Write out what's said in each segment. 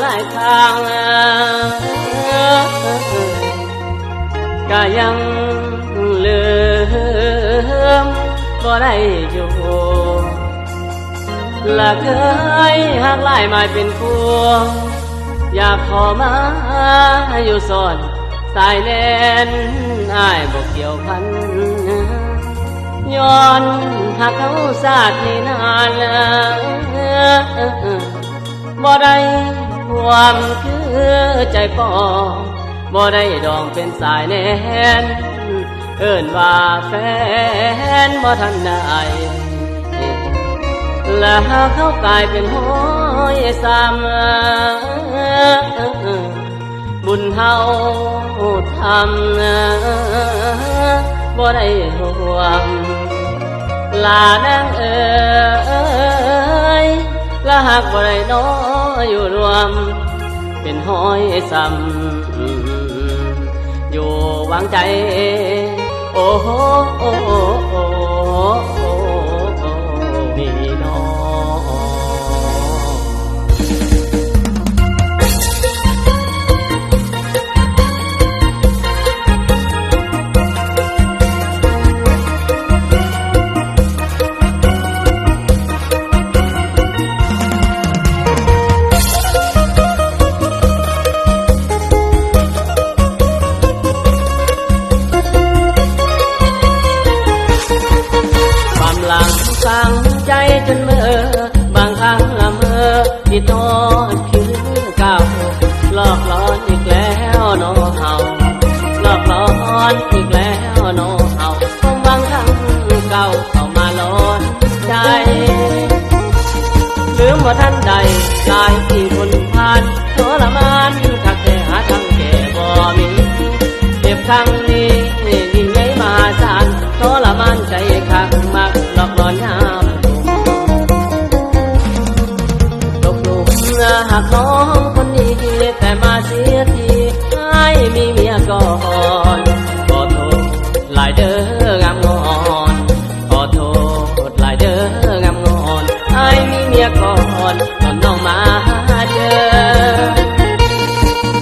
หลายทางก็ยังลืมบ่ได้อยู่ละเคยหักหลายมาเป็นคู่อยากขอมาอยู่ซ่อนสายแน่นอ้ายบ่เกี่ยวพันย้อนหักเขาศาสตร์นี่นานบ่ได้ความคือใจปองบ่ได้ดองเป็นสายแน่นเอิ้นว่าแฟนบ่ทันได้แล้วเขากลายเป็นห้อยซ้ำบุญเฮาทำบ่ได้ห่วงลานางเอ๋ยละหากบ่ได้น้ออยู่รวมเป็นห้อยซ้ำอยู่วางใจโอ้โหนี่น้อสั่งใจจนเมื่อบางครั้งละเมอที่ทอดคือเก่าหลอกหลอนอีกแล้วน้อเฮาหลอกหลอนอีกแล้วน้อเฮาความบางครั้งเก่าเข้ามาหลอนใจลืมว่าท่านใดกายที่คนผ่านทรมานถ้าแค่หาทางแก้บ่มีเจ็บครั้งนี้ยิ่งใหญ่มาสานทรมานใจคักมากหลอกหลอนยามตกหลุมหักน้องคนนี้แต่มาเสียทีให้มีเมียก่อนขอโทษหลายเด้องามงอนขอโทษหลายเด้องามงอนให้มีเมียก่อนตอนน้องมาเจอ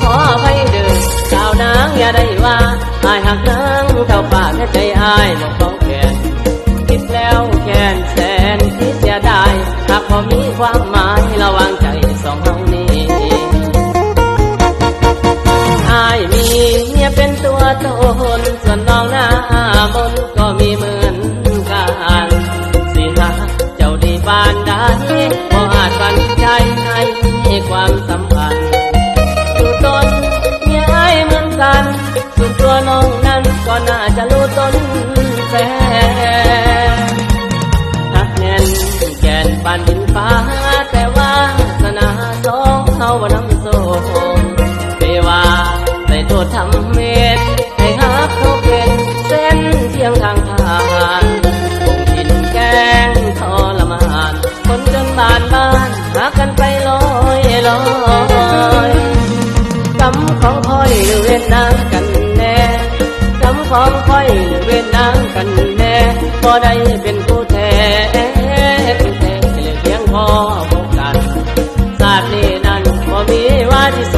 ขออภัยเด้อสาวนางอย่าได้ว่าอายหักนางเท่าปากแค่ใจอายบอกเขาแก่คิดแล้วแค้นแสนที่เสียดายหากพอมีความหมายระวังใจสองเฮานี้อายมีเมียเป็นตัวตนส่วนน้องหน้ามนก็มีเหมือนกันสิหาเจ้าดีบานได้พออาจปันใจให้ความสัมพันธ์อยู่ตนเมียอายเหมือนกันส่วนตัวน้องนั้นก็น่าจะรู้ตนแฟนหักแน่นแก่นปานดินฟ้าแต่ว่าศาสนาสองเฮาบ่นำโซ่เปว่าใส่โทษทำเม็ดให้หักเขาเป็นเส้นเทียงทางผ่านคงกินแกงทรมานคนจนบ้านหากันไปลอยกำของค่อยเวียนนางกันแน่กำของค่อยเวียนนางกันแน่พอได้เป็นผู้แท้เพียงพอพบกันศาสตร์นี้นั้นบ่มีว่าที่โส